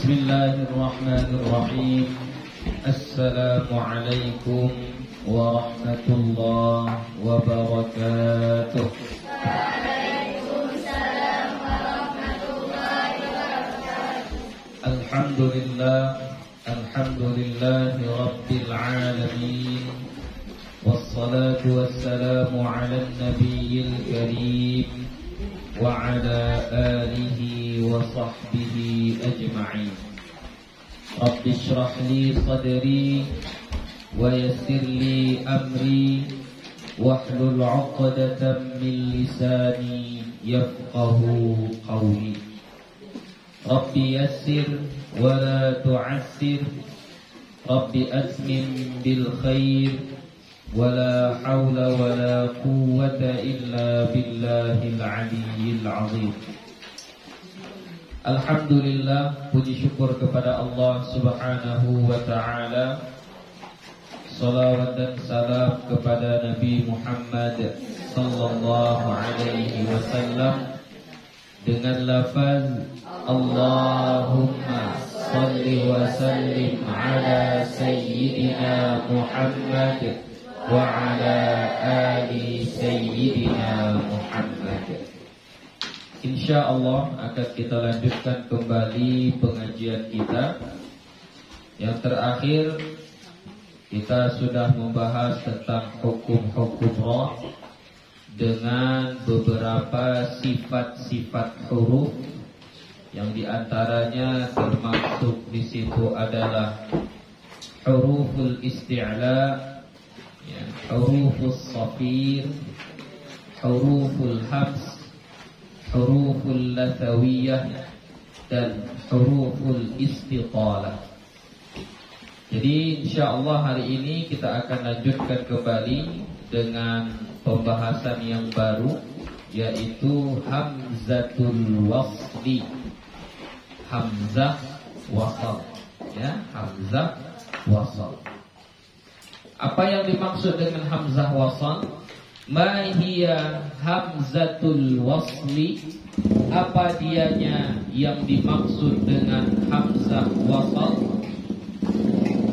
Bismillahirrahmanirrahim. Assalamualaikum warahmatullahi wabarakatuh. Waalaikumsalam warahmatullahi wabarakatuh. Alhamdulillahi rabbil alamin. Wassalatu wassalamu ala nabiyil karim wa ala alihi wa sahbihi ajma'in. Rabbi shrah li sadri wa yassir li amri wahlul 'uqdatam min lisani yafqahu qawli. Rabbi yassir wa la tu'assir, Rabbi atmim bil khair, wa la hawla wa la quwwata illa billahil aliyyil azim. Alhamdulillah, puji syukur kepada Allah Subhanahu wa ta'ala. Salawat dan salam kepada Nabi Muhammad sallallahu alaihi wasallam dengan lafaz Allahumma salli wa sallim ala sayyidina Muhammad wa ala ali sayyidina Muhammad. InsyaAllah akan kita lanjutkan kembali pengajian kita. Yang terakhir kita sudah membahas tentang hukum-hukum roh dengan beberapa sifat-sifat huruf, yang diantaranya termasuk di situ adalah huruful isti'la, ya, hurufus shafir, huruful habs, huruful lathawiyah, dan huruful istitalah. Jadi insyaallah hari ini kita akan lanjutkan kembali dengan pembahasan yang baru, yaitu hamzatul wasli, hamzah wasal, ya, hamzah wasal. Apa yang dimaksud dengan hamzah wasal? Ma hiya hamzatul wasli? Apa dianya yang dimaksud dengan hamzah wasal?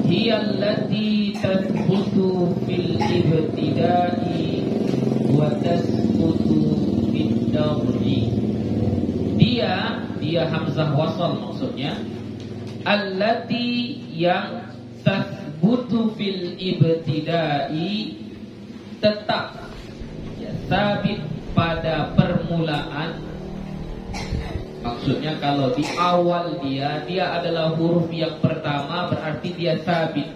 Hiya allati tathbutu fil ibtida'i wa tasbutu fid darji. Dia hamzah wasal maksudnya allati yang tathbutu fil ibtida'i, tetap, ya, sabit pada permulaan. Maksudnya kalau di awal dia adalah huruf yang pertama, berarti dia sabit,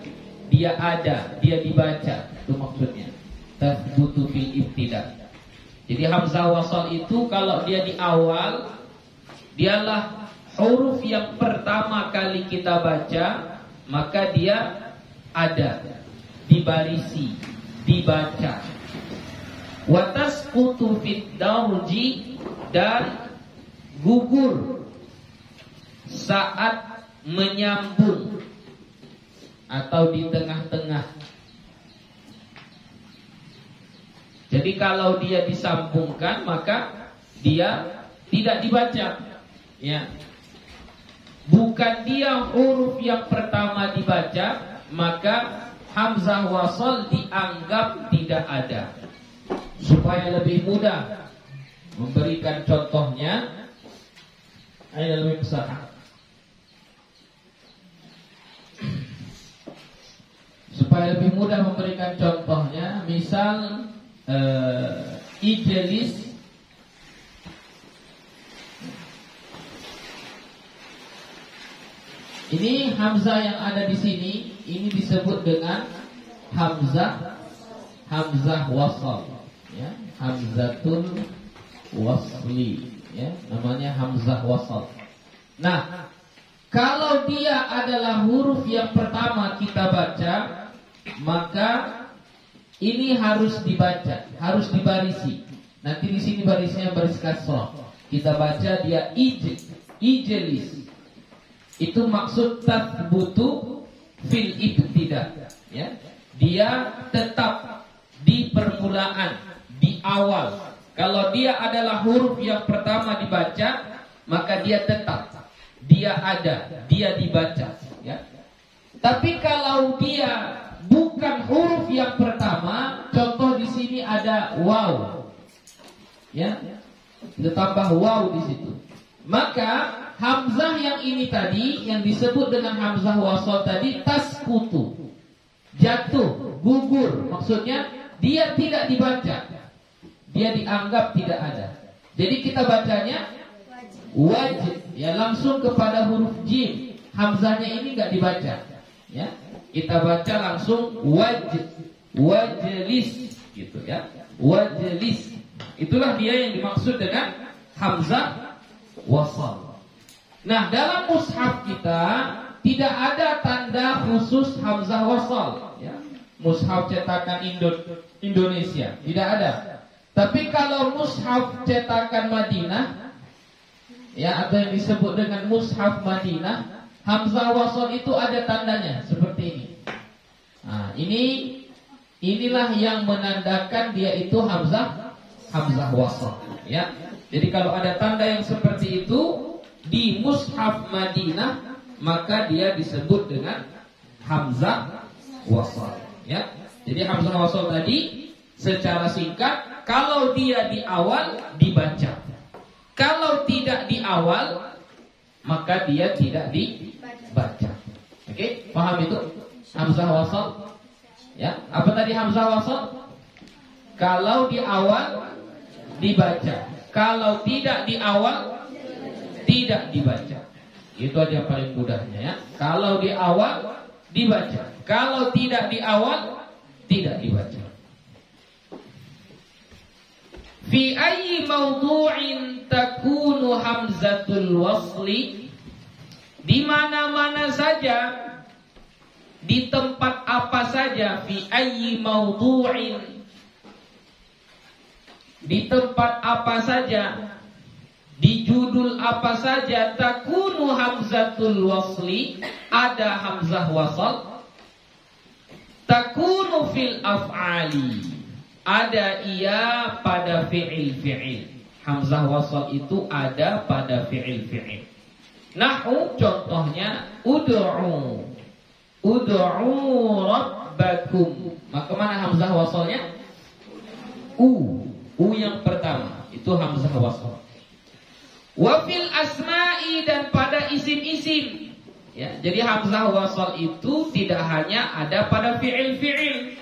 dia ada, dia dibaca. Itu maksudnya tathbutu fil ibtida. Jadi hamzah wasal itu kalau dia di awal, dialah huruf yang pertama kali kita baca, maka dia ada, dibarisi, dibaca. Wa tasqutu fid darji, dan gugur saat menyambung atau di tengah-tengah. Jadi kalau dia disambungkan maka dia tidak dibaca, ya. Bukan dia huruf yang pertama dibaca, maka hamzah wasal dianggap tidak ada. Supaya lebih mudah memberikan contohnya, ayo lebih besar. Supaya lebih mudah memberikan contohnya, misal ijlis. Ini hamzah yang ada di sini, ini disebut dengan hamzah wasal, ya, hamzatul wasli, ya, namanya hamzah wasal. Nah, kalau dia adalah huruf yang pertama kita baca, maka ini harus dibaca, harus dibarisi. Nanti di sini barisnya baris kasrah. Kita baca dia ijlis. Itu maksud tathbutu fil ibtida, ya. Dia tetap di permulaan, di awal. Kalau dia adalah huruf yang pertama dibaca, maka dia tetap. dia ada, dia dibaca, ya. Tapi kalau dia bukan huruf yang pertama, contoh di sini ada waw, ya, kita tambah waw di situ, maka hamzah yang ini tadi, yang disebut dengan hamzah wasal tadi, taskutu, jatuh, gugur. Maksudnya dia tidak dibaca, dia dianggap tidak ada. Jadi kita bacanya wajib, ya, langsung kepada huruf jim. Hamzahnya ini nggak dibaca, ya. Kita baca langsung wajlis, gitu, ya. Wajlis. Itulah dia yang dimaksud dengan hamzah wasal. Nah, dalam mushaf kita tidak ada tanda khusus hamzah wasal, ya. Mushaf cetakan Indonesia tidak ada. Tapi kalau mushaf cetakan Madinah, ya, atau yang disebut dengan mushaf Madinah, hamzah wasal itu ada tandanya seperti ini. Nah, inilah yang menandakan dia itu hamzah wasal, ya. Jadi kalau ada tanda yang seperti itu di mushaf Madinah, maka dia disebut dengan hamzah wasal, ya. Jadi hamzah wasal tadi secara singkat, kalau dia di awal dibaca, kalau tidak di awal maka dia tidak dibaca. Oke, paham itu hamzah wasal? Ya, apa tadi hamzah wasal? Kalau di awal dibaca, kalau tidak di awal tidak dibaca. Itu aja paling mudahnya, ya. Kalau di awal dibaca, kalau tidak di awal tidak dibaca. Fi ayyi mawdu'in takunu hamzatul wasli, di mana-mana saja, di tempat apa saja, fi ayyi mawdu'in, di tempat apa saja, di judul apa saja, takunu hamzatul wasli, ada hamzah wasal, takunu fil af'ali, ada ia pada fi'il. Hamzah wasal itu ada pada fi'il. Nahu, contohnya ud'u rabbakum. Maka mana hamzah wasalnya? U yang pertama itu hamzah wasal. Wa fil asma'i, dan pada isim-isim, ya. Jadi hamzah wasal itu tidak hanya ada pada fi'il.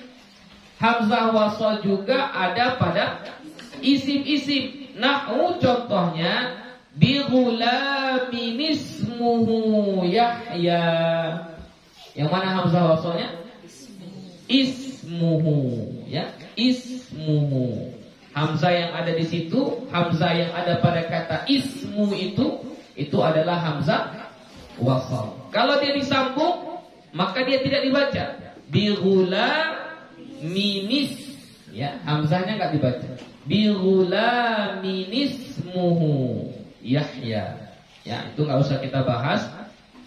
Hamzah wasal juga ada pada isim-isim. Nahu, contohnya bi ghulamin ismuhu Yahya. Yang mana hamzah wasalnya? Ismuhu, ya. Ismuhu. Hamzah yang ada di situ, hamzah yang ada pada kata ismu itu adalah hamzah wasal. Kalau dia disambung, maka dia tidak dibaca. Bi ghulaminis, ya, hamzahnya enggak dibaca. Bi ghulaminismuhu Yahya. Ya, itu enggak usah kita bahas.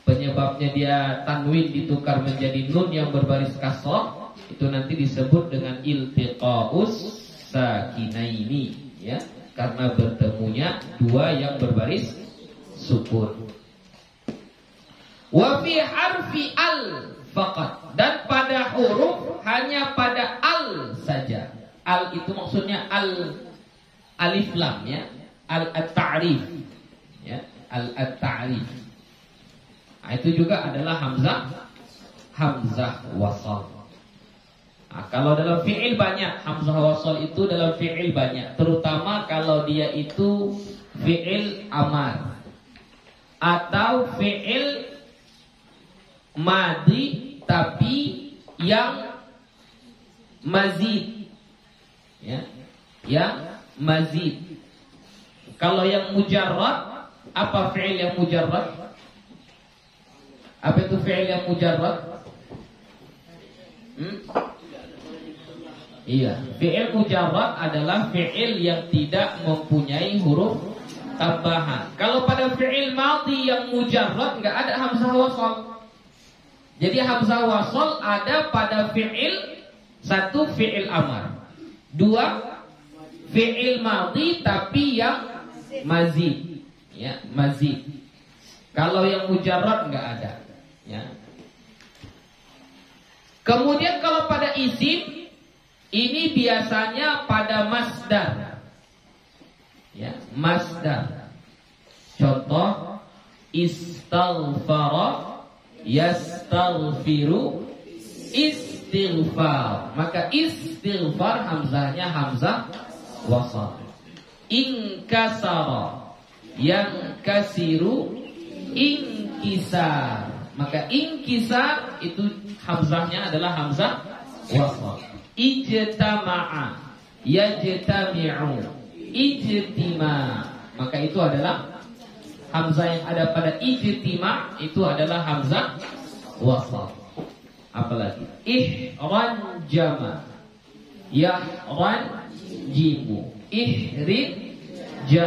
Penyebabnya dia tanwin ditukar menjadi nun yang berbaris kasrah, itu nanti disebut dengan iltiqaus sakinaini, ya, karena bertemunya dua yang berbaris sukun. Wa fi harfi al faqat, dan pada huruf hanya pada al saja. Al itu maksudnya al alif lam, ya, al at-ta'rif, ya, al at-ta'rif. Nah, itu juga adalah hamzah wasal. Nah, kalau dalam fi'il banyak, hamzah wasal itu dalam fi'il banyak, terutama kalau dia itu fi'il amar atau fi'il madi tapi yang mazid, ya, yang mazid. Kalau yang mujarrad, apa fi'il yang mujarrad? Apa itu fi'il yang mujarrad? Iya, fi'il mujarrad adalah fi'il yang tidak mempunyai huruf tambahan. Kalau pada fi'il madhi yang mujarrad enggak ada hamzah wasal. Jadi hamzah wasal ada pada fi'il, satu fi'il amar, dua fi'il madhi tapi yang mazid, ya, mazid. Kalau yang mujarrad nggak ada. Ya. Kemudian kalau pada isim, ini biasanya pada masdar. Ya, masdar. Contoh, istaghfara, yastaghfiru, istighfar. Maka istighfar hamzahnya hamzah wasal. Inkasara, yang kasiru, inkisar. Maka inkisar itu hamzahnya adalah hamzah wasal. Ijtama'a, yajtami'u, ijtima'. Maka itu adalah hamzah yang ada pada ijtima' itu adalah hamzah wasal. Apalagi ihranjama, yahranjimu, ihrinjaman.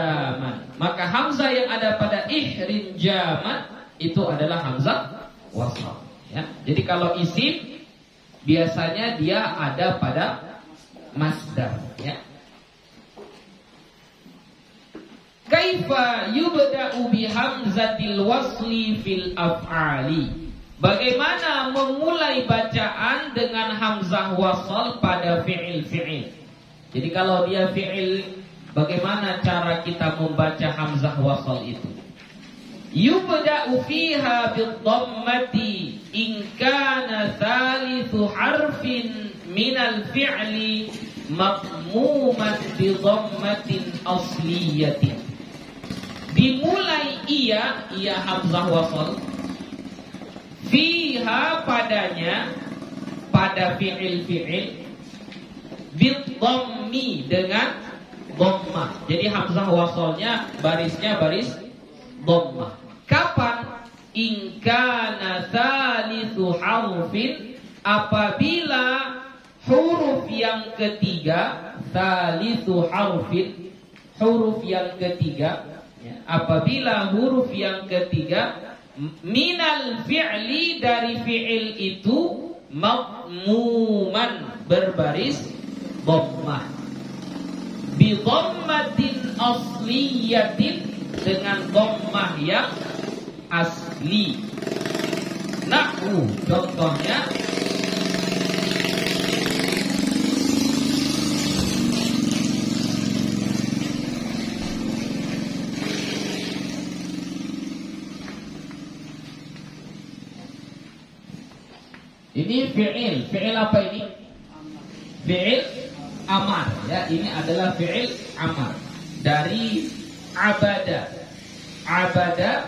Maka hamzah yang ada pada ihrinjaman itu adalah hamzah wasal. Ya. Jadi kalau isim biasanya dia ada pada masdar. Ya. Kaifa yubda'u bihamzatil wasli fil af'ali. Bagaimana memulai bacaan dengan hamzah wasal pada fi'il-fi'il. Jadi kalau dia fi'il, bagaimana cara kita membaca hamzah wasal itu? Yubda'u fiha bid-dhammati in kana thalithu harfin minal fi'li maqmuman bi dhammatin asliyatin. Dimulai ia hamzah wasal fiha padanya, pada fi'il-fi'il, bid-dhammi dengan dhammah. Jadi hamzah wasalnya barisnya baris dhammah. Kapan? In kana tsalitsu harfin, apabila huruf yang ketiga, tsalitsu harfin, huruf yang ketiga, ya, apabila huruf yang ketiga minal fi'li, dari fi'il itu, maqmuman, berbaris dhammah, bi dhammatin asliyatin, dengan dhammah yang asli. Nahwu, contohnya ini fi'il. Fi'il apa ini? Fi'il amar. Ya, ini adalah fi'il amar dari abada. Abada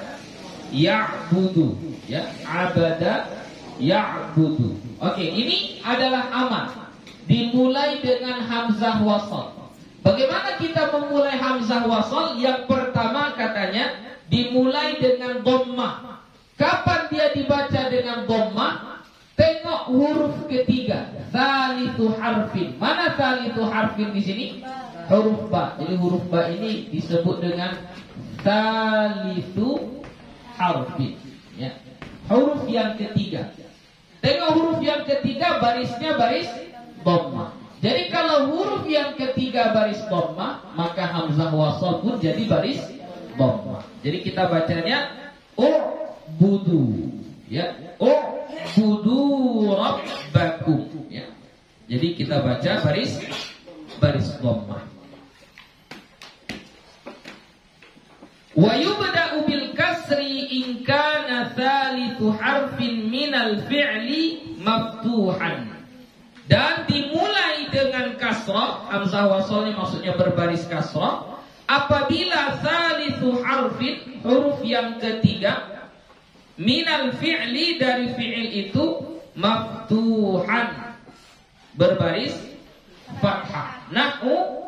ya'budu. Ya, abada ya'budu. Oke, ini adalah amar. Dimulai dengan hamzah wasal. Bagaimana kita memulai hamzah wasal? Yang pertama katanya dimulai dengan dhammah. Kapan dia dibaca dengan dhammah? Tengok huruf ketiga, tsalitsu harfin. Mana tsalitsu harfin di sini? Huruf ba. Jadi huruf ba ini disebut dengan tsalitsu harfin. Ya. Huruf yang ketiga. Tengok huruf yang ketiga, barisnya baris dhammah. Jadi kalau huruf yang ketiga baris dhammah, maka hamzah wasal pun jadi baris dhammah. Jadi kita bacanya u'budu. Ya, u'budu rabbakum. Ya. Jadi kita baca baris dhammah. Wa yubda'u bil kasri in kana thalithu harfin minal fi'li maftuhan. Dan dimulai dengan kasrah, hamzah wasal ini maksudnya berbaris kasrah, apabila thalithu harfin, huruf yang ketiga, minal fi'li, dari fi'il itu, maftuhan, berbaris fathah. Nahwu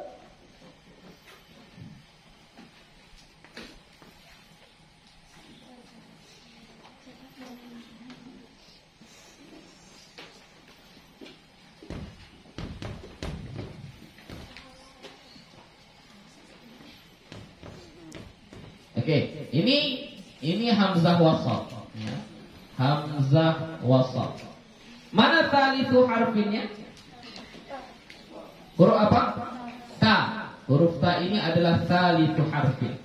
Oke, ini hamzah wasal. Ya. Hamzah wasal. Mana tsalitsu harfinnya? Huruf apa? Ta. Huruf ta ini adalah tsalitsu harfin.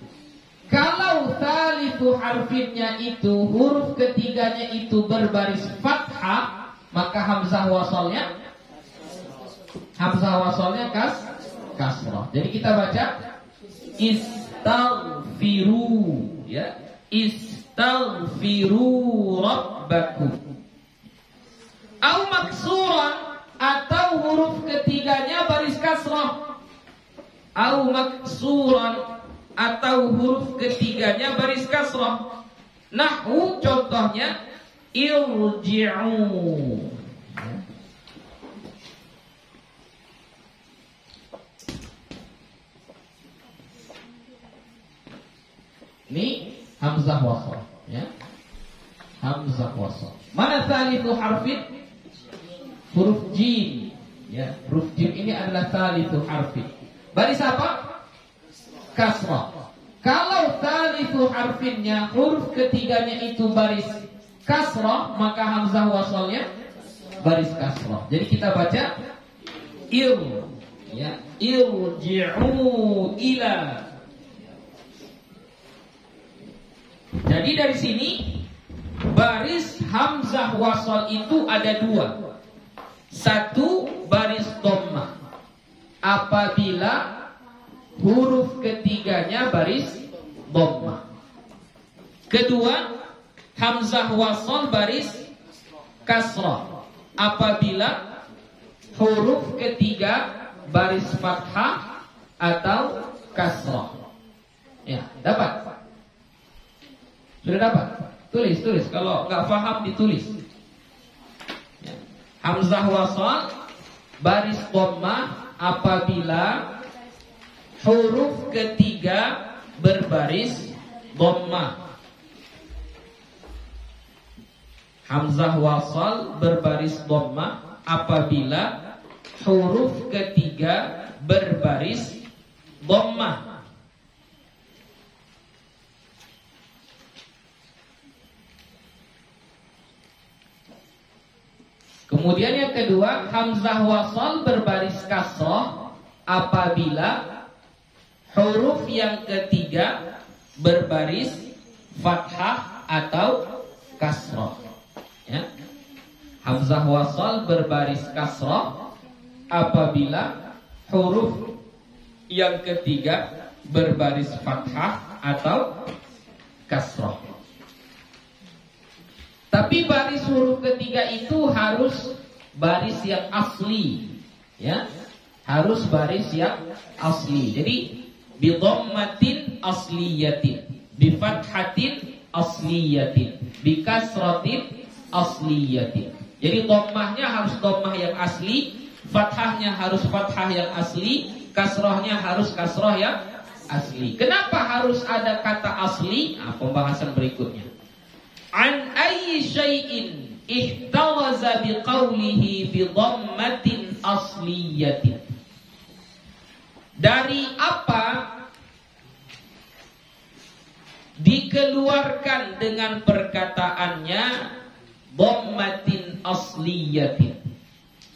Kalau tsalitsu harfinnya itu huruf ketiganya itu berbaris fathah, maka hamzah wasalnya kasrah. Jadi kita baca istaghfiru, ya. Istaghfiru rabbakum. Au maksuran, atau huruf ketiganya baris kasrah. Au maksuran, atau huruf ketiganya baris kasrah. Nahwu contohnya irji'u. Ini hamzah wasal, ya. Hamzah wasal. Mana tsalitsu harfin? Huruf jim, ya. Huruf jim ini adalah tsalitsu harfin. Baris apa? Kasrah. Kalau tsalitsu harfinnya huruf ketiganya itu baris kasrah, maka hamzah wasalnya baris kasrah. Jadi kita baca ya, irji'u ila. Jadi dari sini baris hamzah wasal itu ada dua. Satu, baris dhammah apabila huruf ketiganya baris dhammah. Kedua, hamzah wasal baris kasrah apabila huruf ketiga baris fathah atau kasrah. Ya, dapat? Sudah dapat? Tulis. Kalau nggak paham ditulis. Ya. Hamzah wasal baris dhammah apabila huruf ketiga berbaris dhammah. Hamzah wasal berbaris dhammah apabila huruf ketiga berbaris dhammah. Kemudian yang kedua, hamzah wasal berbaris kasrah apabila huruf yang ketiga berbaris fathah atau kasrah. Ya. Hamzah wasal berbaris kasrah apabila huruf yang ketiga berbaris fathah atau kasrah. Tapi baris huruf ketiga itu harus baris yang asli, ya, harus baris yang asli. Jadi bi dhammatin asliyatin, bi fathatin asliyatin, bi kasratin asliyatin. Jadi dhammahnya harus dhammah yang asli, fathahnya harus fathah yang asli, kasrahnya harus kasrah yang asli. Kenapa harus ada kata asli? Nah, pembahasan berikutnya. An ayyi syai'in ihtaraza biqaulihi bi dhammatin asliyatin. Dari apa dikeluarkan dengan perkataannya dhammatin asliyatin.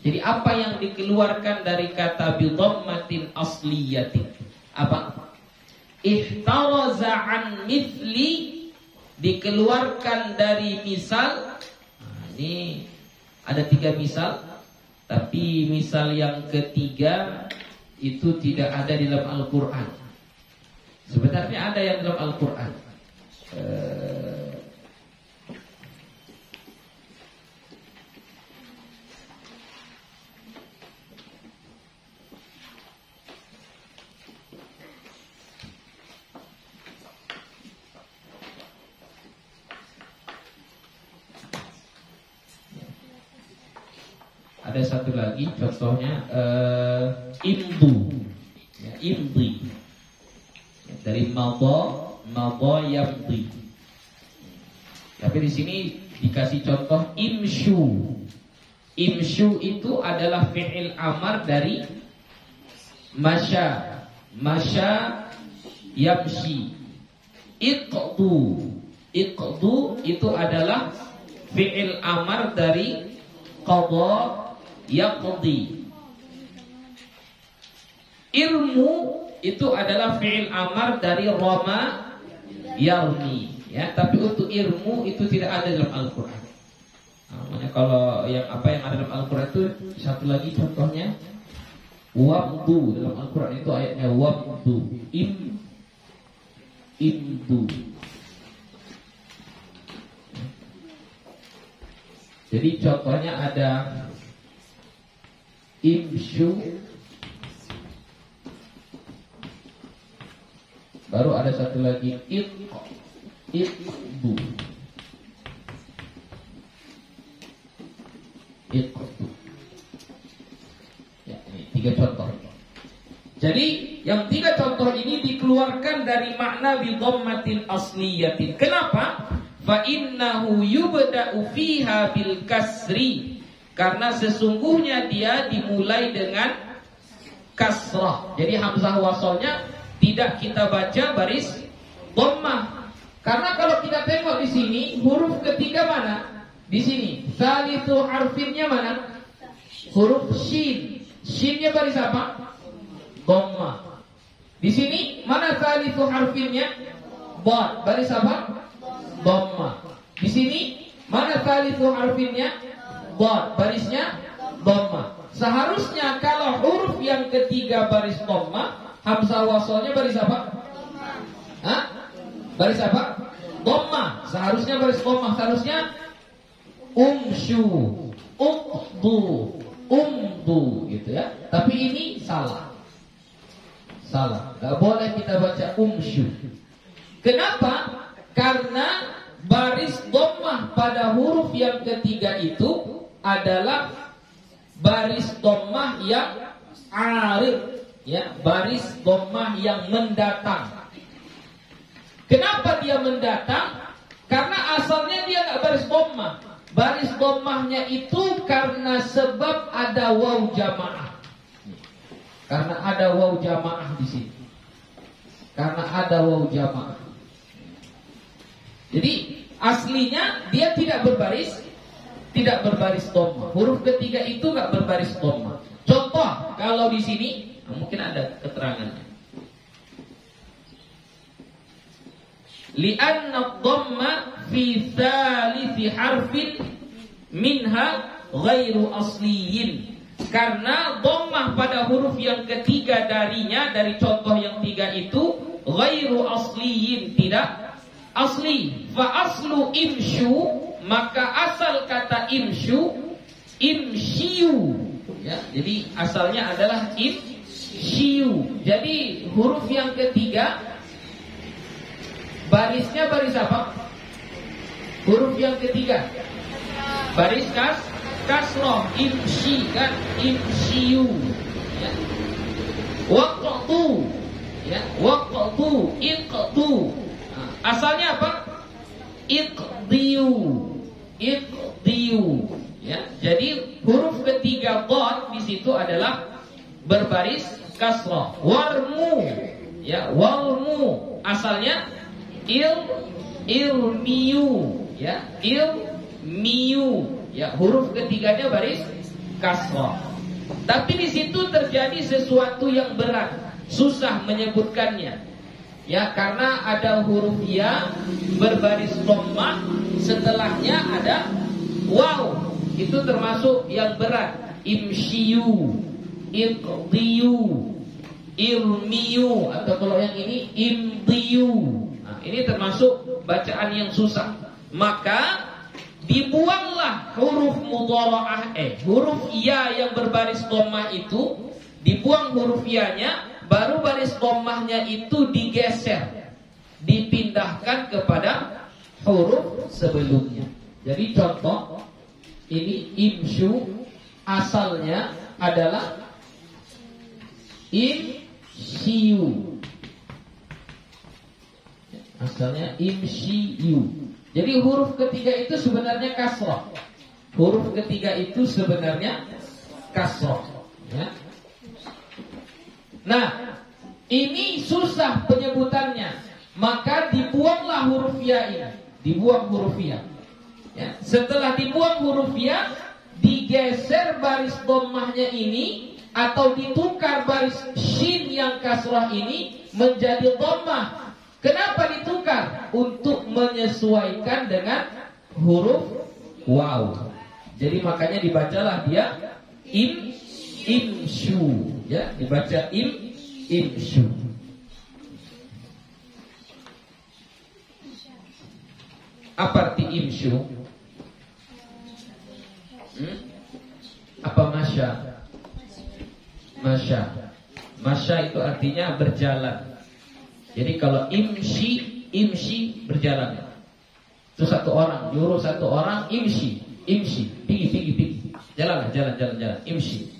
Jadi apa yang dikeluarkan dari kata bi dhammatin asliyatin? Apa? Ihtaraza an mithli, dikeluarkan dari misal. Nah, ini ada 3 misal, tapi misal yang ketiga itu tidak ada di dalam Al-Quran. Sebenarnya ada yang dalam Al-Quran. Ada satu lagi contohnya imdu, ya, imdi, ya, dari madha yamdi. Tapi di sini dikasih contoh imshu. Imshu itu adalah fi'il amar dari masya yamshi. Iqdu itu adalah fi'il amar dari qadha yaqdi. Irmu itu adalah fi'il amar dari rama yarmi, ya. Tapi untuk irmu itu tidak ada dalam Al-Qur'an. Namanya kalau yang apa yang ada dalam Al-Qur'an itu satu lagi contohnya wabdu. Dalam Al-Qur'an itu ayatnya wabdu, imdu. Jadi contohnya ada imsyu, baru ada satu lagi iqdu. Ya, ini 3 contoh. Jadi yang 3 contoh ini dikeluarkan dari makna bi dhammatin asliyatin. Kenapa? Fa innahu yubda'u fiha bil kasri. Karena sesungguhnya dia dimulai dengan kasrah. Jadi hamzah wasalnya tidak kita baca baris dhammah. Karena kalau kita tengok di sini huruf ketiga mana? Di sini. Salisu harfinnya mana? Huruf shin. Shinnya baris apa? Dhammah. Di sini mana salisu harfinnya? Dad. Baris apa? Dhammah. Di sini mana salisu harfinnya? Dad. Barisnya dhammah. Seharusnya kalau huruf yang ketiga baris dhammah, hamzah wasalnya baris apa? Hah? Baris apa? Dhammah. Seharusnya baris dhammah. Seharusnya umsyu, umdu gitu ya. Tapi ini salah. Gak boleh kita baca umsyu. Kenapa? Karena baris dhammah pada huruf yang ketiga itu adalah baris dhammah yang arid, ya, baris dhammah yang mendatang. Kenapa dia mendatang? Karena asalnya dia nggak baris dhammah. Baris dhammahnya itu karena sebab ada waw jamaah. Karena ada waw jamaah di sini. Karena ada waw jamaah. Jadi aslinya dia tidak berbaris dhammah. Huruf ketiga itu nggak berbaris dhammah. Contoh kalau di sini mungkin ada keterangannya. Li'anna dhamma fi thalith harfin minha ghairu asliyin. Karena dhammah pada huruf yang ketiga darinya, dari contoh yang 3 itu, ghairu asliyin, tidak asli. Fa aslu imsyu, maka asal kata imsyu, imsyu, ya. Jadi asalnya adalah imsyu. Jadi huruf yang ketiga barisnya baris apa? Huruf yang ketiga baris kasroh, imshi kan, imshiyu, ya. Waqtu, ya, waqtu, iqtu. Nah, asalnya apa? Iqdiyu, ya. Jadi huruf ketiga qad di situ adalah berbaris kasroh. Warmu, ya, warmu asalnya ilmiyu, ya, ilmiyu, ya, huruf ketiganya baris kasrah. Tapi di situ terjadi sesuatu yang berat, susah menyebutkannya, ya, karena ada huruf ya berbaris dhammah, setelahnya ada waw. Itu termasuk yang berat. Imshiyu, iqdiyu, ilmiyu, atau kalau yang ini imdiyu. Ini termasuk bacaan yang susah. Maka dibuanglah huruf mudhara'ah, huruf ya yang berbaris dhammah itu, dibuang huruf ya-nya, baru baris dhammahnya itu digeser, dipindahkan kepada huruf sebelumnya. Jadi contoh ini imsyu asalnya adalah imshiyu. Asalnya imshiyu. Jadi huruf ketiga itu sebenarnya kasrah. Huruf ketiga itu sebenarnya kasrah, ya. Nah, ini susah penyebutannya, maka dibuanglah huruf ya ini. Dibuang huruf ya. Ya. Setelah dibuang huruf ya, digeser baris dhammahnya ini, atau ditukar baris shin yang kasrah ini menjadi dhammah. Kenapa ditukar? ditukar untuk menyesuaikan dengan huruf waw. Jadi makanya dibacalah dia imshu, ya, dibaca imshu. Apa arti imshu? Apa masya? Masya itu artinya berjalan. Jadi kalau imshi berjalan. Itu satu orang, nyuruh satu orang imshi, pergi. Jalan, imshi.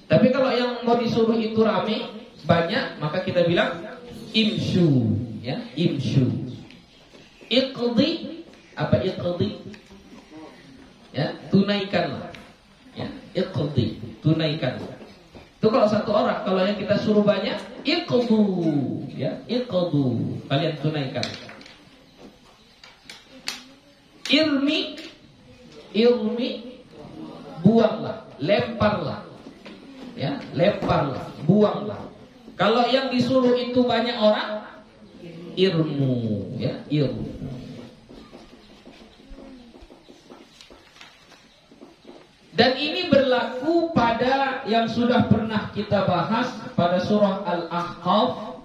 Tapi kalau yang mau disuruh itu rame, banyak, maka kita bilang imshu, ya, imshu. Iqdi, apa iqdi? Ya, tunaikanlah. Ya, iqdi, tunaikanlah. Itu kalau satu orang, kalau yang kita suruh banyak, iqdu, ya, iqdu, kalian tunaikan. Irmi, buanglah, lemparlah, ya, lemparlah, buanglah. Kalau yang disuruh itu banyak orang, irmu, ya, irmu. Dan ini berlaku pada yang sudah pernah kita bahas pada surah Al-Ahqaf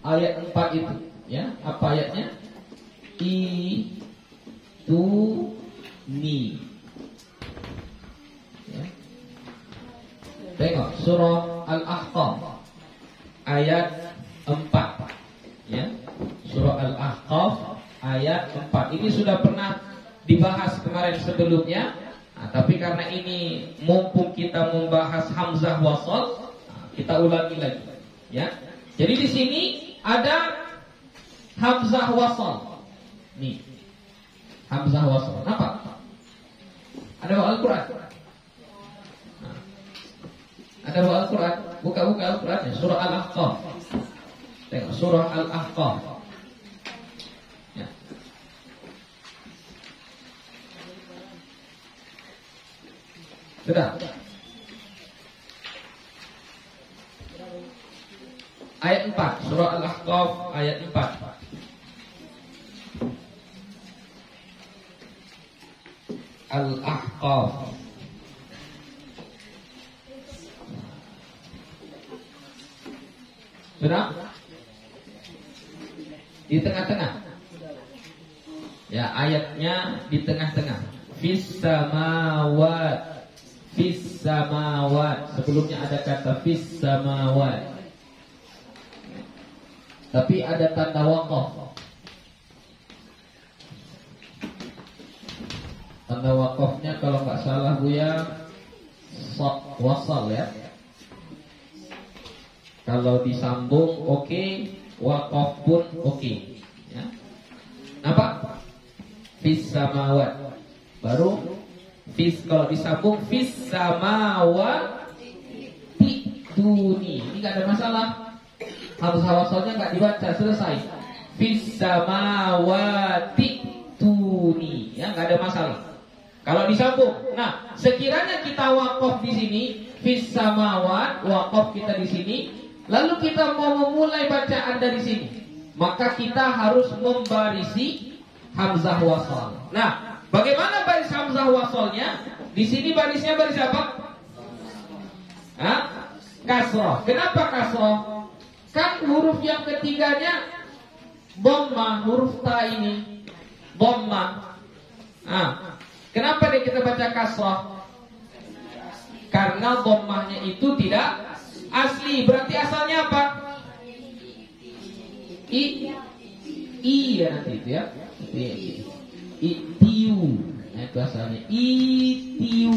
ayat 4 itu, ya. Apa ayatnya? Ni, ya. Tengok surah Al-Ahqaf ayat 4, ya. Surah Al-Ahqaf ayat 4. Ini sudah pernah dibahas kemarin sebelumnya. Nah, tapi karena ini mumpung kita membahas hamzah wasal, kita ulangi lagi, ya. Jadi di sini ada hamzah wasal. Nih. Hamzah wasal. Apa? Ada bawa Al-Qur'an? Nah. Ada bawa Al-Qur'an? Buka Al-Qur'an, surah Al-Ahqaf. Tengok surah Al-Ahqaf. Ya. Sudah. Ayat 4, surah Al-Ahqaf ayat 4. Al-Ahqaf. Sudah? Di tengah-tengah. Ya, ayatnya di tengah-tengah. Fis samawat. Sebelumnya ada kata fis samawat. Tapi ada tanda waqaf. Tanda waqafnya kalau nggak salah Buya wasal, ya. Kalau disambung oke, waqaf pun oke, ya. Apa? Fis samawat. Baru fis, kalau disambung fis samawati tuni. Ini nggak ada masalah. Hamzah wasalnya nggak dibaca, selesai. Fis samawati tuni, ya, nggak ada masalah. Kalau disambung, nah sekiranya kita wakaf di sini, fis samawat, wakaf kita di sini, lalu kita mau memulai bacaan dari sini, maka kita harus membarisi hamzah wasal. Nah, bagaimana baris hamzah wasalnya? Di sini barisnya baris apa? Kasroh. Kenapa kasroh? Kan huruf yang ketiganya dhamma, huruf ta ini dhamma. Kenapa deh kita baca kasroh? Karena dhammahnya itu tidak asli. Berarti asalnya apa? Ya nanti itu, ya. Itiu. Nah, itu asalnya itiu.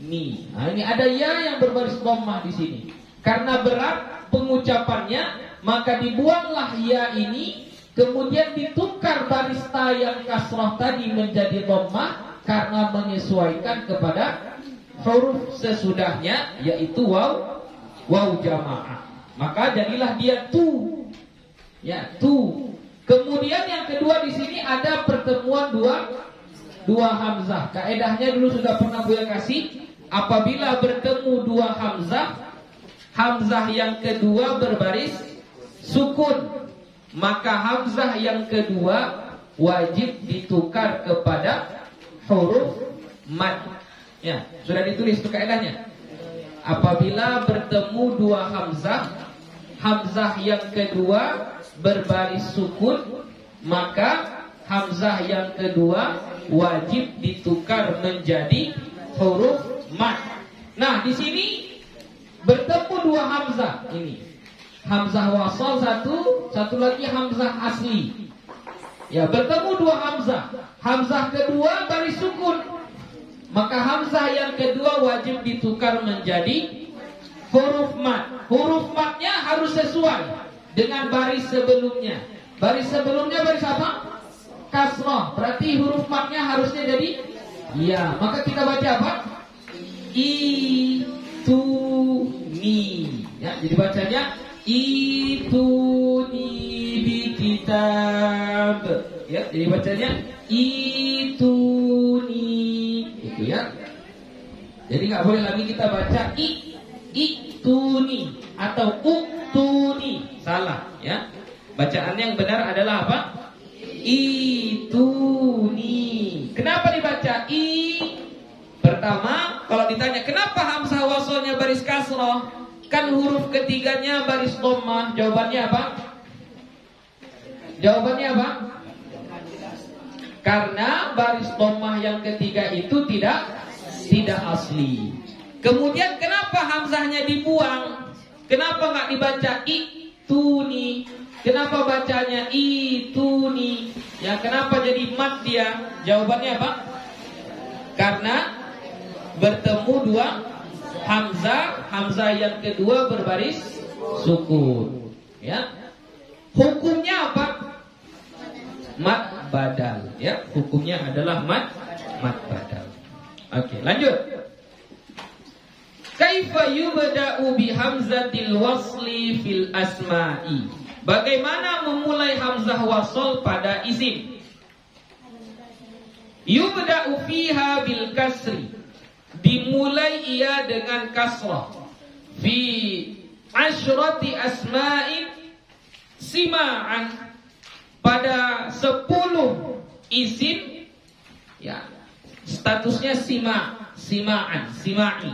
Ni. Nah, ini ada ya yang berbaris dhammah di sini. Karena berat pengucapannya, maka dibuanglah ya ini, kemudian ditukar baris ta yang kasrah tadi menjadi dhammah karena menyesuaikan kepada huruf sesudahnya, yaitu waw jamaah. Maka jadilah dia tu. Ya, tu. Kemudian yang kedua di sini ada pertemuan dua hamzah. Kaedahnya dulu sudah pernah Buya kasih. Apabila bertemu dua hamzah, hamzah yang kedua berbaris sukun, maka hamzah yang kedua wajib ditukar kepada huruf mad. Ya, sudah ditulis itu kaidahnya. Apabila bertemu dua hamzah, hamzah yang kedua berbaris sukun, maka hamzah yang kedua wajib ditukar menjadi huruf mad. Nah, di sini bertemu dua hamzah ini. Hamzah wasal satu lagi hamzah asli. Ya, bertemu dua hamzah. Hamzah kedua baris sukun. Maka hamzah yang kedua wajib ditukar menjadi huruf mad. Huruf madnya harus sesuai dengan baris sebelumnya. Baris sebelumnya baris apa? Kasrah. Berarti huruf madnya harusnya jadi ya. Maka kita baca apa? Ituni. Ya, jadi bacanya ituni bi kitab. Ya, jadi bacanya ituni. Itu ya. Jadi nggak boleh lagi kita baca ituni atau uktuni. Salah, ya. Bacaan yang benar adalah apa? Ituni. Kenapa dibaca i? Pertama, kalau ditanya kenapa hamzah wasalnya baris kasroh, kan huruf ketiganya baris dhammah. Jawabannya apa? Jawabannya apa? Karena baris dhammah yang ketiga itu tidak asli. Kemudian kenapa hamzahnya dibuang? Kenapa nggak dibaca ituni? Kenapa bacanya ituni? Ya, kenapa jadi mad dia? Jawabannya apa? Karena bertemu dua hamzah, hamzah yang kedua berbaris sukun. Ya. Hukumnya apa? Mad badal. Ya, hukumnya adalah mad badal. Oke, lanjut. Kaifa yubda'u bi hamzatil wasli fil asma'i? Bagaimana memulai hamzah wasl pada isim? Yubda'u fiha bil kasri. Dimulai ia dengan kasrah. Fi asyrati asma'in sima'an. Pada 10 isim, ya, statusnya sima'an, sima'i.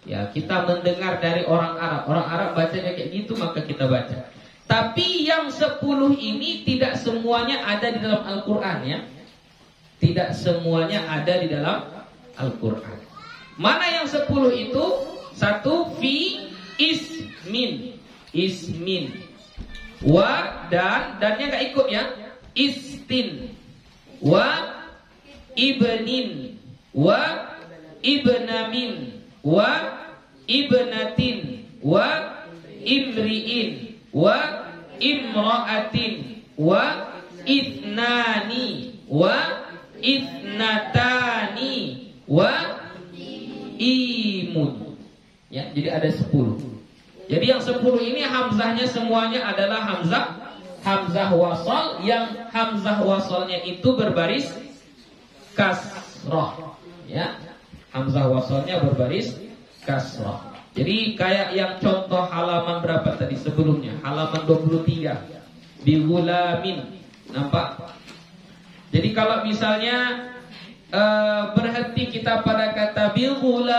Ya, kita mendengar dari orang Arab. Orang Arab bacanya kayak gitu, maka kita baca. Tapi yang 10 ini tidak semuanya ada di dalam Al-Quran, ya. Tidak semuanya ada di dalam Al-Quran. Mana yang 10 itu? Satu, fi ismin. Wa dannya gak ikut, ya. Istin. Wa ibnin. Wa ibnamin. Wa ibnatin. Wa imri'in. Wa imra'atin. Wa ithnani. Wa ithnatani. Wa imun. Ya, jadi ada 10. Jadi yang 10 ini hamzahnya semuanya adalah hamzah wasal, yang hamzah wasalnya itu berbaris kasrah. Ya, hamzah wasalnya berbaris kasrah. Jadi kayak yang contoh halaman berapa tadi sebelumnya? Halaman 23. Bi gulamin. Nampak? Jadi kalau misalnya berhenti kita pada kata bil gulam,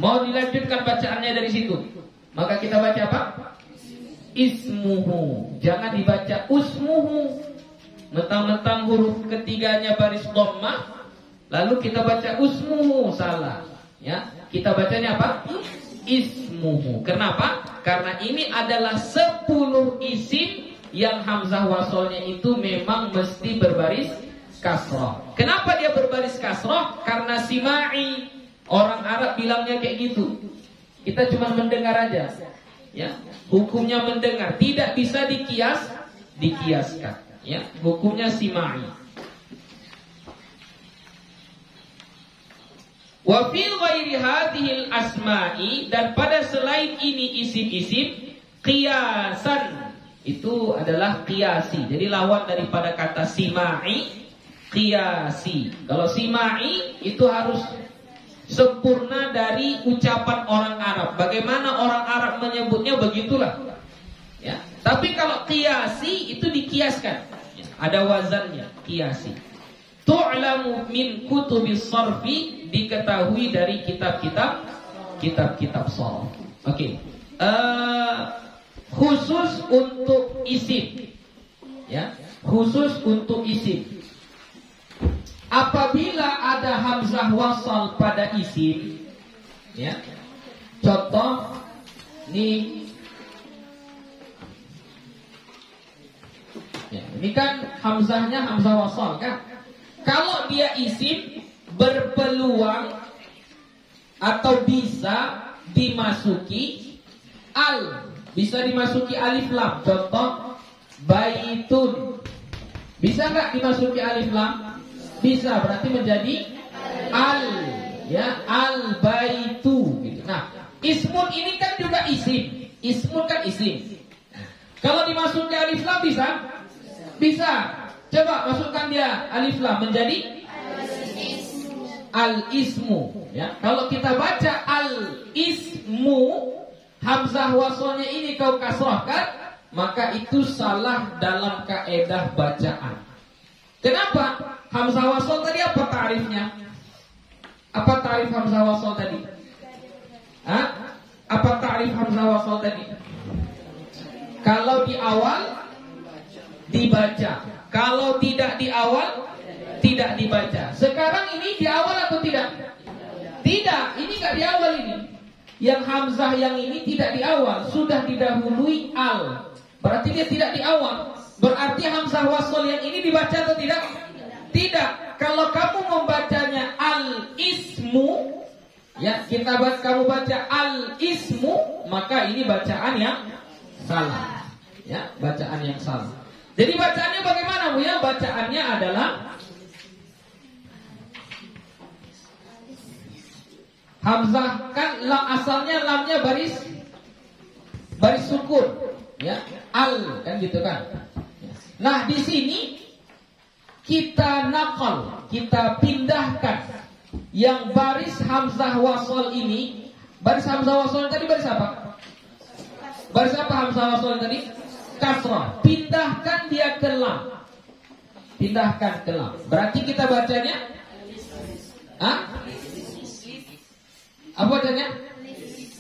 mau dilanjutkan bacaannya dari situ, maka kita baca apa? Ismuhu. Jangan dibaca usmuhu. Mentang-mentang huruf ketiganya baris dhammah, lalu kita baca usmuhu, salah. Ya, kita bacanya apa? Ismuhu. Kenapa? Karena ini adalah 10 isim yang hamzah wasalnya itu memang mesti berbaris kasrah. Kenapa dia berbaris kasrah? Karena sima'i. Orang Arab bilangnya kayak gitu. Kita cuma mendengar aja. Ya, hukumnya mendengar, tidak bisa dikiaskan. Ya, hukumnya sima'i. Wa fi ghairi hadhil asma'i, dan pada selain ini isim-isim, qiyasan, itu adalah qiyasi. Jadi lawan daripada kata sima'i, qiyasi. Kalau sima'i itu harus sempurna dari ucapan orang Arab. Bagaimana orang Arab menyebutnya begitulah. Ya. Tapi kalau qiyasi itu dikiaskan. Ya. Ada wazannya, qiyasi. Tu'lamu min kutubis sarfi, diketahui dari kitab-kitab sarf. Oke. Khusus untuk isim. Ya, khusus untuk isim. Apabila ada hamzah wasal pada isim, ya. Contoh nih. Ya, ini kan hamzahnya hamzah wasal kan? Kalau dia isim berpeluang atau bisa dimasuki al, bisa dimasuki alif lam. Contoh baitun, bisa nggak dimasuki alif lam? Bisa, berarti menjadi al, ya, al baitu gitu. Nah, ismun ini kan juga isim. Ismun kan isim. Kalau dimasuki alif lam bisa? Bisa. Coba masukkan dia alif lam menjadi al ismu, ya. Kalau kita baca al ismu, hamzah wasalnya ini kau kasrahkan, maka itu salah dalam kaedah bacaan. Kenapa? Hamzah wasal tadi apa tarifnya? Apa tarif hamzah wasal tadi? Hah? Apa tarif hamzah wasal tadi? Kalau di awal dibaca, kalau tidak di awal tidak dibaca. Sekarang ini di awal atau tidak? Tidak, ini nggak di awal ini. Yang hamzah yang ini tidak di awal, sudah didahului al. Berarti dia tidak di awal. Berarti hamzah wasal yang ini dibaca atau tidak? Tidak. Kalau kamu membacanya al-ismu, ya, kamu baca al-ismu, maka ini bacaan yang salah. Ya, bacaan yang salah. Jadi bacaannya bagaimana, Bu ya? Bacaannya adalah hamzah kan lam, asalnya lamnya baris sukun, ya, al kan gitu kan. Nah, di sini kita nakal, kita pindahkan yang baris hamzah wasal ini. Baris hamzah wasal tadi baris apa? Baris apa hamzah wasal tadi? Kasrah. Pindahkan dia ke lam. Pindahkan ke lam. Berarti kita bacanya apa bacanya?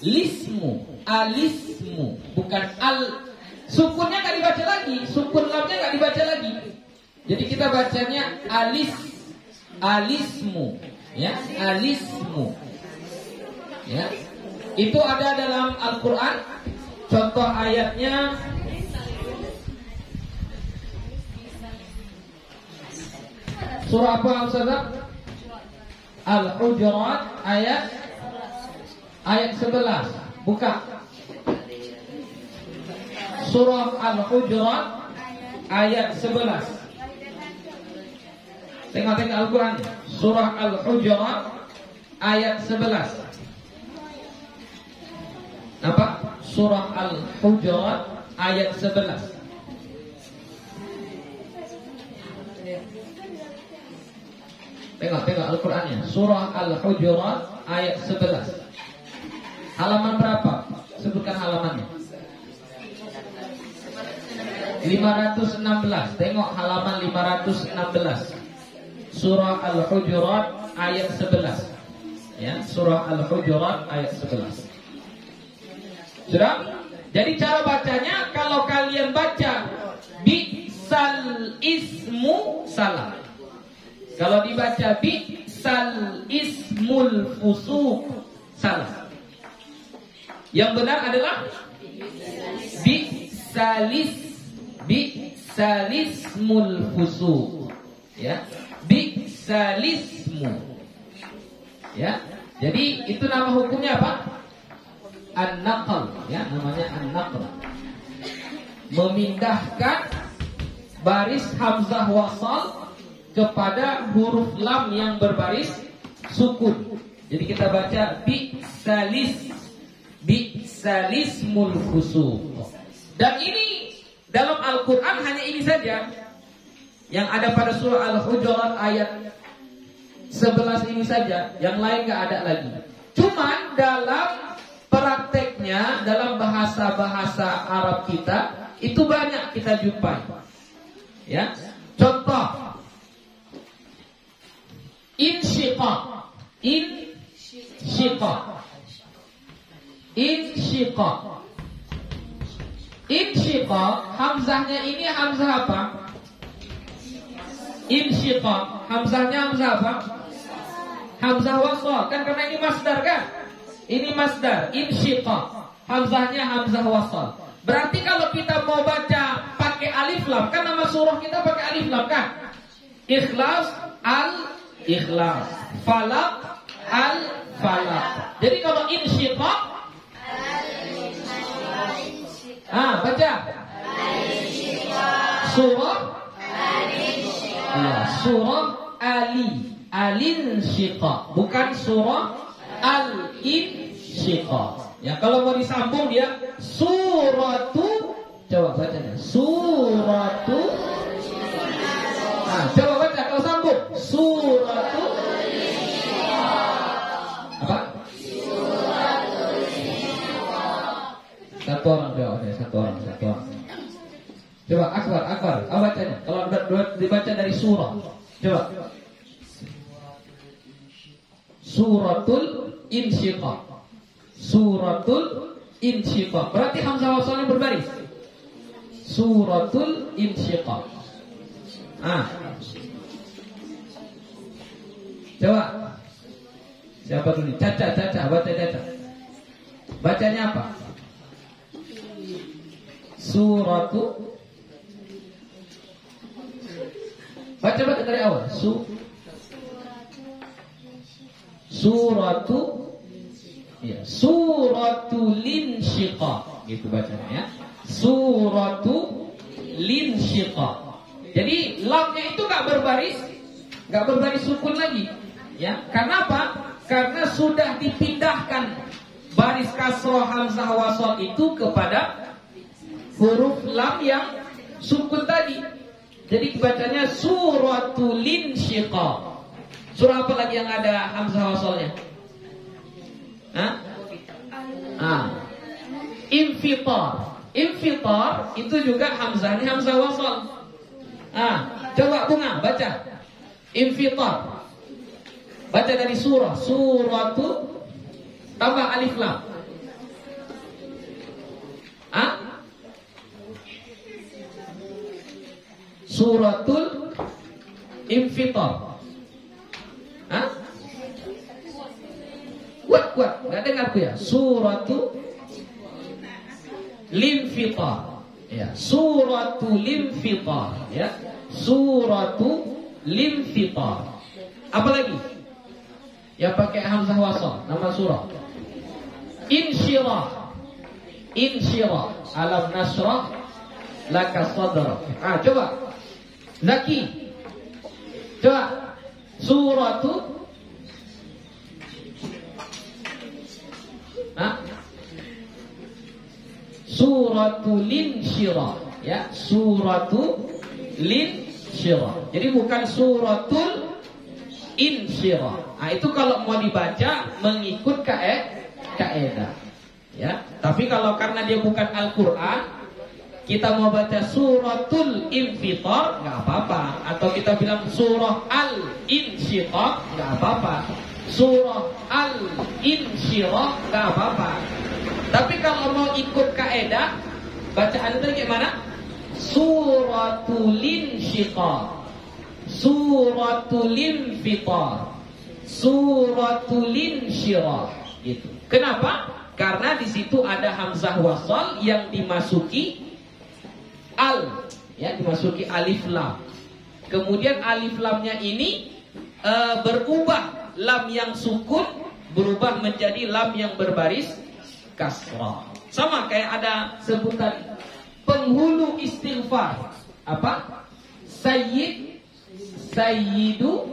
Lismu. Alismu. Bukan al. Sukunnya nggak dibaca lagi. Sukun lamnya nggak dibaca lagi. Jadi kita bacanya alismu, ya, alismu, ya. Itu ada dalam Al-Quran. Contoh ayatnya surah apa, Ustazah? Al-Hujurat ayat 11. Buka surah Al-Hujurat ayat 11. Tengok Al-Quran, surah Al-Hujurat ayat 11. Apa? Surah Al-Hujurat ayat 11. Tengok Al-Qurannya, surah Al-Hujurat ayat 11. Halaman berapa? Sebutkan halamannya. 516. Tengok halaman 516. Surah Al-Hujurat ayat 11. Ya, surah Al-Hujurat ayat 11. Sudah? Jadi cara bacanya, kalau kalian baca bi'sal ismu, salah. Kalau dibaca bi'sal ismul fusuq, salah. Yang benar adalah bi'salismul fusuq. Ya. Bi'salismu. Ya. Jadi itu nama hukumnya apa? An-naql, ya, namanya an-naql. Memindahkan baris hamzah wasal kepada huruf lam yang berbaris sukun. Jadi kita baca bi'salismul fusuq. Dan ini dalam Al-Quran hanya ini saja yang ada pada surah Al-Hujurat ayat 11 ini saja, yang lain nggak ada lagi. Cuman dalam prakteknya, dalam bahasa-bahasa Arab kita, itu banyak kita jumpai. Ya, contoh insyiqaq, insyiqaq, insyiqaq, insyiqaq. Hamzahnya ini hamzah apa? Insyiqaq, hamzahnya hamzah apa? Hamzah wasal, kan karena ini masdar kan? Ini masdar, insyiqaq. Hamzahnya hamzah wasal. Berarti kalau kita mau baca pakai alif lam, kan nama surah kita pakai alif lam kan? Ikhlas, al-ikhlas. Falaq, al-falaq. Jadi kalau insyiqaq, baca. Surah, surah Ali. Al-insyiqaq, bukan surah al-insyiqaq. Ya, kalau mau disambung dia suratu, coba bacanya suratu. Coba baca kalau sambung suratu apa? Satu orang jawab ya, satu orang. Coba akbar. Bacanya. Kalau dibaca dari surah, coba. Suratul insyiqaq. Suratul insyiqaq. Berarti hamzah wasalnya berbaris. Suratul insyiqaq. Coba. Siapa dulu? Caca, baca Caca. Bacanya apa? Suratu. Baca dari awal. Suratu, ya, suratul insyiqaq, gitu bacanya ya. Suratul insyiqaq. Jadi lamnya itu nggak berbaris sukun lagi, ya. Karena apa? Karena sudah dipindahkan baris kasroh hamzah wasal itu kepada huruf lam yang sukun tadi. Jadi bacanya suratul insyiqaq. Surah apa lagi yang ada hamzah wasalnya? Infitar. Infitar itu juga hamzahnya hamzah wasal. Coba Bunga baca infitar. Baca dari surah. Suratu tambah alif lam. Suratul infitar. Kuat, nggak dengar aku ya. Suratu linfitar, ya. Suratu linfitar, ya. Suratu linfitar. Apa lagi? Ya pakai hamzah wasal, nama surah. Insyirah, alam nasrah laka sadrak. Coba Zaki, coba suratu suratul insyirah, ya, suratul insyirah. Jadi bukan suratul insyirah. Itu kalau mau dibaca mengikut kaidah, ya. Tapi kalau karena dia bukan Al-Qur'an, kita mau baca suratul infitar nggak apa-apa, atau kita bilang surah al-insyiqaq nggak apa-apa, surah al-insyirah nggak apa-apa. Tapi kalau mau ikut kaidah, bacaan itu gimana? Suratul insyiqaq, suratul infitar, suratul insyirah, gitu. Kenapa? Karena di situ ada hamzah wasal yang dimasuki ya, dimasuki alif lam. Kemudian alif lamnya ini berubah, lam yang sukun berubah menjadi lam yang berbaris kasrah. Sama kayak ada sebutan penghulu istighfar. Apa? Sayyidu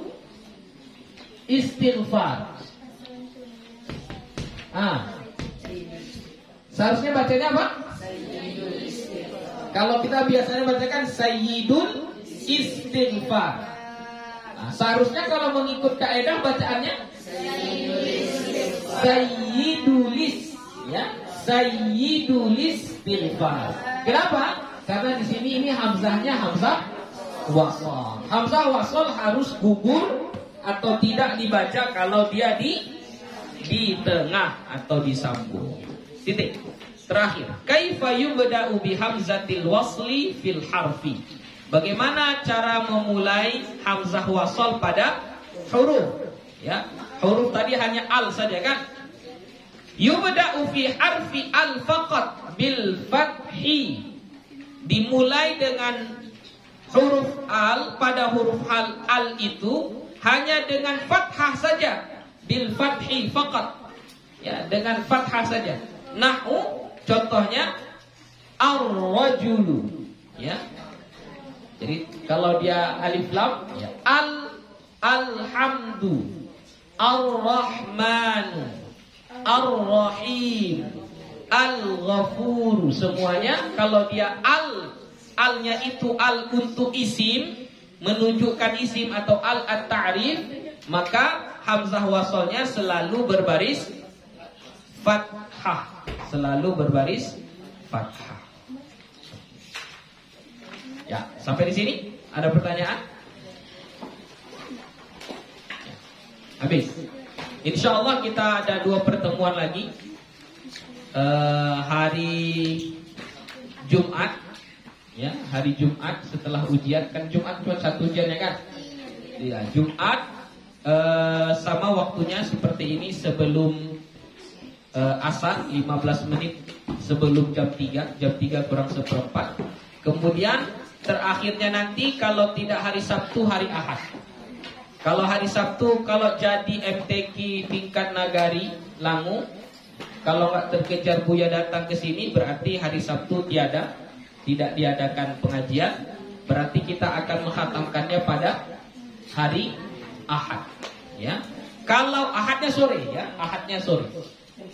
istighfar. Seharusnya bacanya apa? Kalau kita biasanya bacakan sayyidul istighfar. Nah, seharusnya kalau mengikut kaidah bacaannya sayyidulis, ya, sayyidulis istighfar. Kenapa? Karena di sini ini hamzahnya hamzah wasal. Hamzah wasal harus gugur atau tidak dibaca kalau dia di tengah atau disambung. Titik. Terakhir, kaifa yubda'u bi hamzatil wasli fil harfi. Bagaimana cara memulai hamzah wasal pada huruf? Ya, huruf tadi hanya al saja kan? Yubda'u fi harfi al faqat bil fathi. Dimulai dengan huruf al, pada huruf al itu hanya dengan fathah saja, bil fathi faqat. Ya, dengan fathah saja. Nahu contohnya ar-rajulu, ya. Jadi kalau dia alif lam, ya, alhamdu, ar-rahmanu, ar-rahim, al-ghafuru, semuanya kalau dia alnya itu al untuk isim, menunjukkan isim atau al at-ta'rif, maka hamzah wasalnya selalu berbaris fathah, selalu berbaris fathah. Ya, sampai di sini ada pertanyaan? Habis. Insya Allah kita ada 2 pertemuan lagi. Hari Jumat, ya, hari Jumat setelah ujian, kan Jumat cuma 1 ujian ya kan? Iya, Jumat sama waktunya seperti ini, sebelum asar 15 menit sebelum jam 3 kurang seperempat. Kemudian terakhirnya nanti kalau tidak hari Sabtu, hari Ahad. Kalau hari Sabtu, kalau jadi MTQ tingkat Nagari Langu, kalau nggak terkejar Buya datang ke sini, berarti hari Sabtu tidak diadakan pengajian. Berarti kita akan menghatamkannya pada hari Ahad, ya. Kalau Ahadnya sore, ya, Ahadnya sore.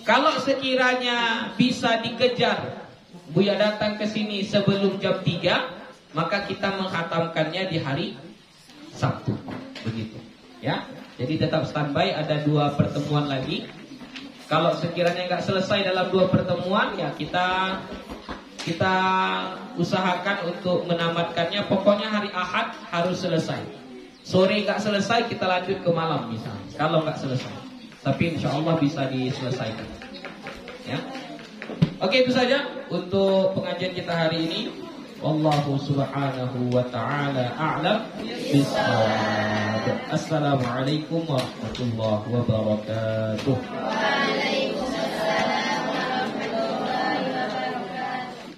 Kalau sekiranya bisa dikejar Buya datang ke sini sebelum jam 3, maka kita menghatamkannya di hari Sabtu. Begitu, ya. Jadi tetap standby, ada 2 pertemuan lagi. Kalau sekiranya nggak selesai dalam 2 pertemuan, ya kita usahakan untuk menamatkannya. Pokoknya hari Ahad harus selesai. Sore nggak selesai, kita lanjut ke malam misalnya. Kalau nggak selesai, tapi insya Allah bisa diselesaikan. Ya. Oke, itu saja untuk pengajian kita hari ini. Wallahu subhanahu wa ta'ala a'lam bishawab. Assalamualaikum warahmatullahi wabarakatuh.